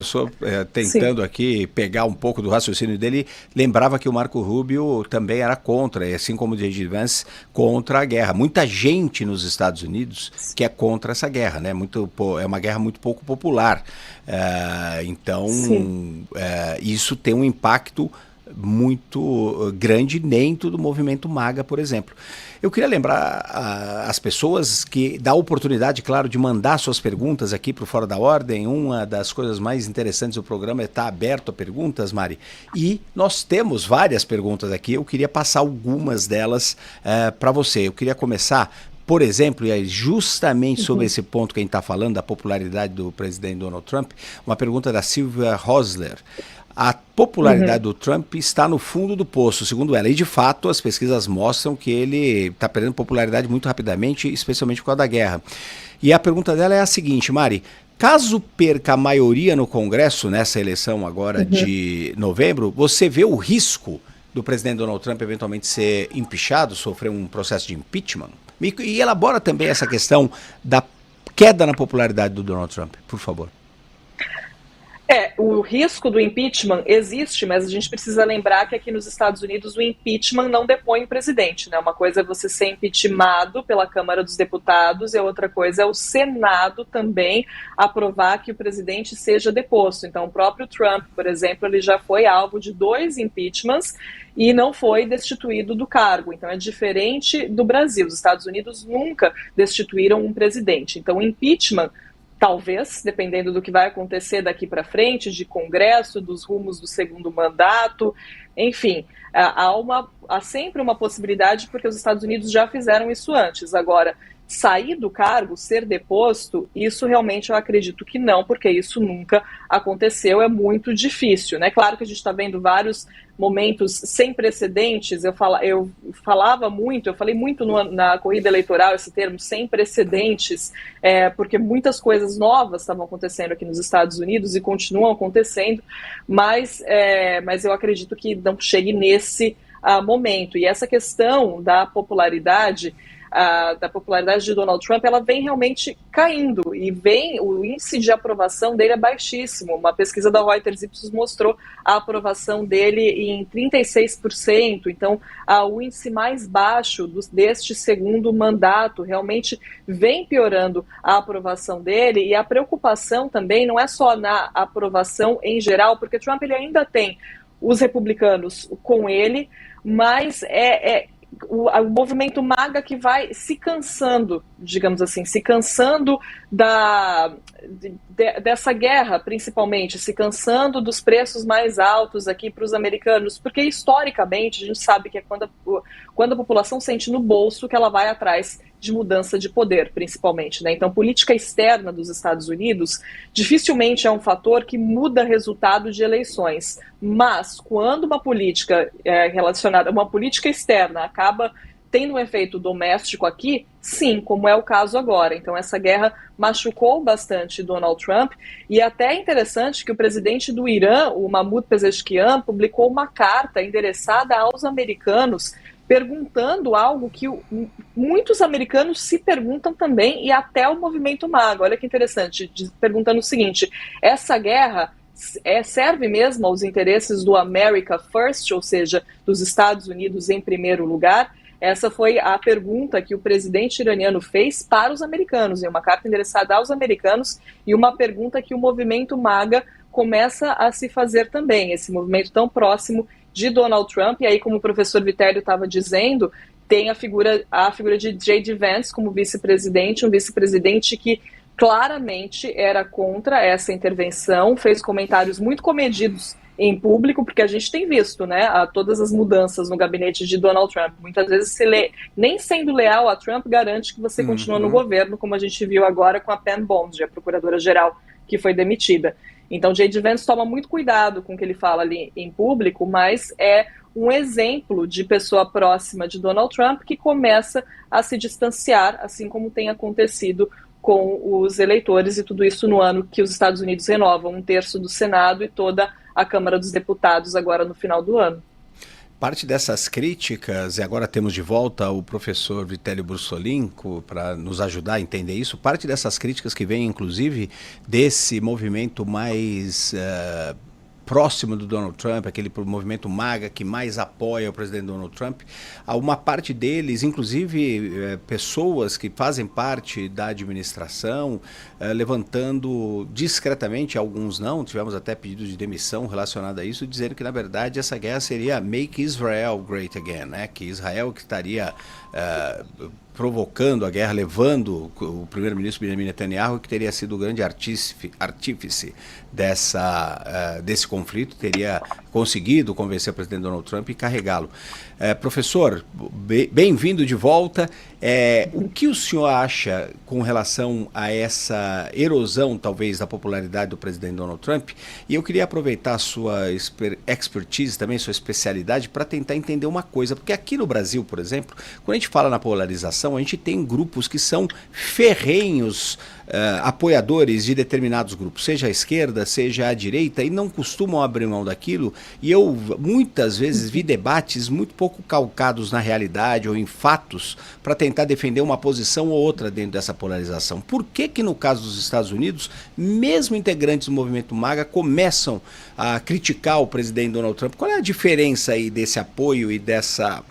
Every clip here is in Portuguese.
Pessoa Sim. tentando aqui pegar um pouco do raciocínio dele, lembrava que o Marco Rubio também era contra, e assim como o J.D. Vance, contra a guerra. Muita gente nos Estados Unidos que é contra essa guerra, né? É uma guerra muito pouco popular. Então, Sim. isso tem um impacto muito grande dentro do movimento MAGA, por exemplo. Eu queria lembrar as pessoas que dá a oportunidade, claro, de mandar suas perguntas aqui para o Fora da Ordem. Uma das coisas mais interessantes do programa é estar aberto a perguntas, Mari. E nós temos várias perguntas aqui. Eu queria passar algumas delas para você. Eu queria começar, por exemplo, e aí justamente sobre esse ponto que a gente está falando, da popularidade do presidente Donald Trump, uma pergunta da Silvia Rosler. A popularidade Uhum. do Trump está no fundo do poço, segundo ela. E, de fato, as pesquisas mostram que ele está perdendo popularidade muito rapidamente, especialmente por causa da guerra. E a pergunta dela é a seguinte, Mari. Caso perca a maioria no Congresso, nessa eleição agora Uhum. de novembro, você vê o risco do presidente Donald Trump eventualmente ser impeachado, sofrer um processo de impeachment? E elabora também essa questão da queda na popularidade do Donald Trump, por favor. O risco do impeachment existe, mas a gente precisa lembrar que aqui nos Estados Unidos o impeachment não depõe o presidente, né? Uma coisa é você ser impeachmentado pela Câmara dos Deputados e a outra coisa é o Senado também aprovar que o presidente seja deposto. Então, o próprio Trump, por exemplo, ele já foi alvo de 2 impeachments e não foi destituído do cargo. Então, é diferente do Brasil. Os Estados Unidos nunca destituíram um presidente. Então, o impeachment, talvez, dependendo do que vai acontecer daqui para frente, de Congresso, dos rumos do segundo mandato, enfim, há sempre uma possibilidade, porque os Estados Unidos já fizeram isso antes. Agora, sair do cargo, ser deposto, isso realmente eu acredito que não, porque isso nunca aconteceu, é muito difícil, né? Claro que a gente está vendo vários momentos sem precedentes, eu falei muito na corrida eleitoral esse termo, sem precedentes, porque muitas coisas novas estavam acontecendo aqui nos Estados Unidos e continuam acontecendo, mas eu acredito que não chegue nesse momento. E essa questão da popularidade de Donald Trump, ela vem realmente caindo e o índice de aprovação dele é baixíssimo. Uma pesquisa da Reuters Ipsos mostrou a aprovação dele em 36%, então o índice mais baixo deste segundo mandato realmente vem piorando a aprovação dele, e a preocupação também não é só na aprovação em geral, porque Trump ele ainda tem os republicanos com ele, mas o movimento MAGA que vai se cansando, digamos assim, se cansando dessa guerra, principalmente, se cansando dos preços mais altos aqui para os americanos, porque historicamente a gente sabe que é quando a população sente no bolso que ela vai atrás de mudança de poder, principalmente, né? Então, política externa dos Estados Unidos dificilmente é um fator que muda resultado de eleições, mas quando uma política relacionada a uma política externa acaba tendo um efeito doméstico aqui, sim, como é o caso agora. Então, essa guerra machucou bastante Donald Trump, e até é interessante que o presidente do Irã, o Mahmoud Pezeshkian, publicou uma carta endereçada aos americanos perguntando algo que muitos americanos se perguntam também, e até o movimento MAGA. Olha que interessante, perguntando o seguinte: essa guerra serve mesmo aos interesses do America First, ou seja, dos Estados Unidos em primeiro lugar? Essa foi a pergunta que o presidente iraniano fez para os americanos, em uma carta endereçada aos americanos, e uma pergunta que o movimento MAGA começa a se fazer também, esse movimento tão próximo de Donald Trump. E aí, como o professor Vitélio estava dizendo, tem a figura de J.D. Vance como vice-presidente, um vice-presidente que claramente era contra essa intervenção, fez comentários muito comedidos em público, porque a gente tem visto, né, todas as mudanças no gabinete de Donald Trump. Muitas vezes nem sendo leal a Trump, garante que você continua no governo, como a gente viu agora com a Pam Bondi, a procuradora-geral que foi demitida. Então, J.D. Vance toma muito cuidado com o que ele fala ali em público, mas é um exemplo de pessoa próxima de Donald Trump que começa a se distanciar, assim como tem acontecido com os eleitores, e tudo isso no ano que os Estados Unidos renovam 1/3 do Senado e toda a Câmara dos Deputados agora no final do ano. parte dessas críticas, e agora temos de volta o professor Vitélio Brussolin para nos ajudar a entender isso, parte dessas críticas que vem, inclusive, desse movimento mais próximo do Donald Trump, aquele movimento MAGA que mais apoia o presidente Donald Trump, uma parte deles, inclusive pessoas que fazem parte da administração, levantando discretamente, alguns não, tivemos até pedidos de demissão relacionado a isso, dizendo que na verdade essa guerra seria Make Israel Great Again, né? Que Israel que estaria provocando a guerra, levando o primeiro-ministro Benjamin Netanyahu, que teria sido o grande artífice desse conflito, teria conseguido convencer o presidente Donald Trump e carregá-lo. Professor, bem-vindo de volta. O que o senhor acha com relação a essa erosão, talvez, da popularidade do presidente Donald Trump? E eu queria aproveitar a sua expertise, também sua especialidade, para tentar entender uma coisa, porque aqui no Brasil, por exemplo, quando a gente fala na polarização, a gente tem grupos que são ferrenhos apoiadores de determinados grupos, seja a esquerda, seja a direita, e não costumam abrir mão daquilo, e eu muitas vezes vi debates muito pouco calcados na realidade ou em fatos para tentar defender uma posição ou outra dentro dessa polarização. Por que no caso dos Estados Unidos, mesmo integrantes do movimento MAGA começam a criticar o presidente Donald Trump? Qual é a diferença aí desse apoio e dessa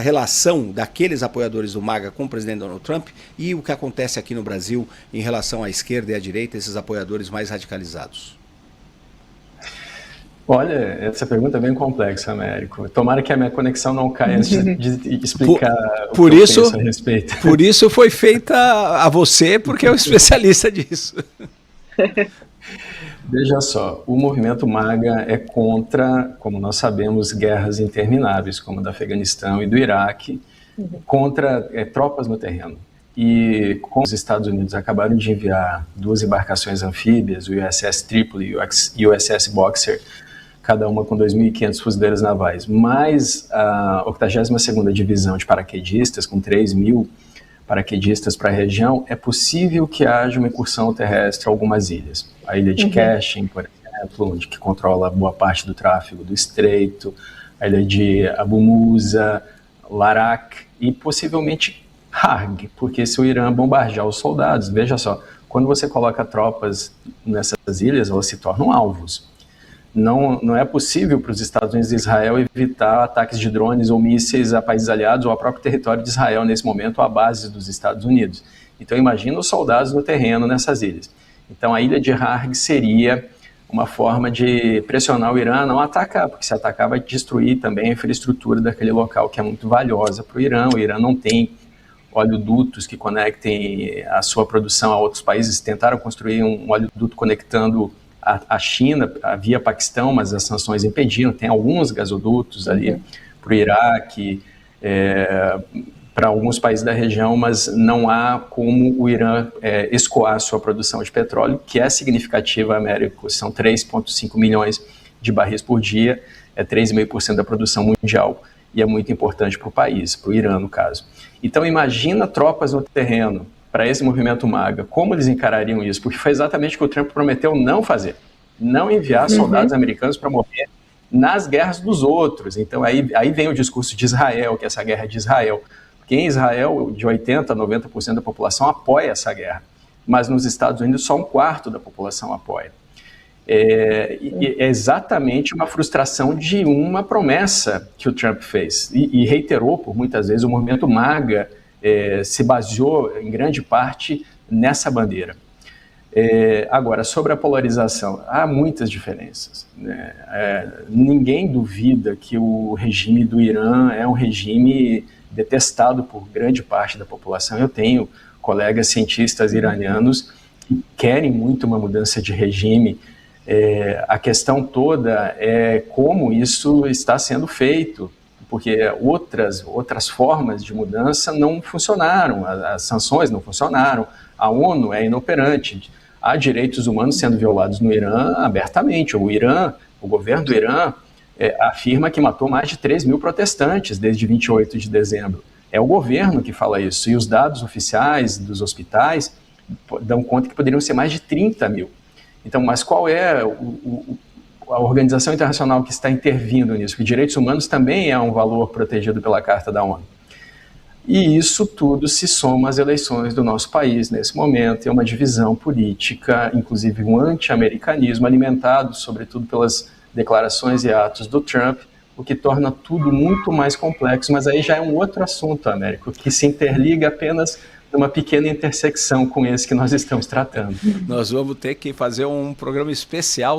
relação daqueles apoiadores do MAGA com o presidente Donald Trump e o que acontece aqui no Brasil em relação à esquerda e à direita, esses apoiadores mais radicalizados? Olha, essa pergunta é bem complexa, Américo. Tomara que a minha conexão não caia antes de explicar o que eu penso a respeito. Por isso foi feita a você, porque é o especialista disso. Veja só, o movimento MAGA é contra, como nós sabemos, guerras intermináveis, como a do Afeganistão e do Iraque, contra tropas no terreno. E como os Estados Unidos acabaram de enviar 2 embarcações anfíbias, o USS Tripoli e o USS Boxer, cada uma com 2.500 fuzileiros navais, mais a 82ª Divisão de Paraquedistas, com 3.000 paraquedistas para a região, é possível que haja uma incursão terrestre a algumas ilhas. A ilha de Cashing, por exemplo, onde que controla boa parte do tráfego do estreito, a ilha de Abu Musa, Larak e possivelmente Harg, porque se o Irã bombardear os soldados, veja só, quando você coloca tropas nessas ilhas, elas se tornam alvos. Não é possível para os Estados Unidos e Israel evitar ataques de drones ou mísseis a países aliados ou ao próprio território de Israel nesse momento, à base dos Estados Unidos. Então imagina os soldados no terreno nessas ilhas. Então a ilha de Harg seria uma forma de pressionar o Irã a não atacar, porque se atacar vai destruir também a infraestrutura daquele local, que é muito valiosa para o Irã. O Irã não tem oleodutos que conectem a sua produção a outros países. Tentaram construir um oleoduto conectando a China via Paquistão, mas as sanções impediram. Tem alguns gasodutos ali para o Iraque, para alguns países da região, mas não há como o Irã escoar sua produção de petróleo, que é significativa, Américo. São 3,5 milhões de barris por dia, é 3,5% da produção mundial, e é muito importante para o país, para o Irã, no caso. Então, imagina tropas no terreno para esse movimento MAGA, como eles encarariam isso? Porque foi exatamente o que o Trump prometeu não fazer, não enviar soldados americanos para morrer nas guerras dos outros. Então, aí vem o discurso de Israel, que essa guerra é de Israel. Porque em Israel, de 80% a 90% da população apoia essa guerra, mas nos Estados Unidos só 1/4 da população apoia. É exatamente uma frustração de uma promessa que o Trump fez e reiterou por muitas vezes. O movimento MAGA se baseou em grande parte nessa bandeira. Agora, sobre a polarização, há muitas diferenças, né? Ninguém duvida que o regime do Irã é um regime detestado por grande parte da população. Eu tenho colegas cientistas iranianos que querem muito uma mudança de regime. A questão toda é como isso está sendo feito, porque outras formas de mudança não funcionaram, as sanções não funcionaram, a ONU é inoperante, há direitos humanos sendo violados no Irã abertamente. O governo do Irã afirma que matou mais de 3.000 protestantes desde 28 de dezembro. É o governo que fala isso, e os dados oficiais dos hospitais dão conta que poderiam ser mais de 30.000. Então, mas qual é a organização internacional que está intervindo nisso, porque direitos humanos também é um valor protegido pela Carta da ONU. E isso tudo se soma às eleições do nosso país nesse momento, é uma divisão política, inclusive um anti-americanismo alimentado, sobretudo pelas declarações e atos do Trump, o que torna tudo muito mais complexo, mas aí já é um outro assunto, Américo, que se interliga apenas numa pequena intersecção com esse que nós estamos tratando. Nós vamos ter que fazer um programa especial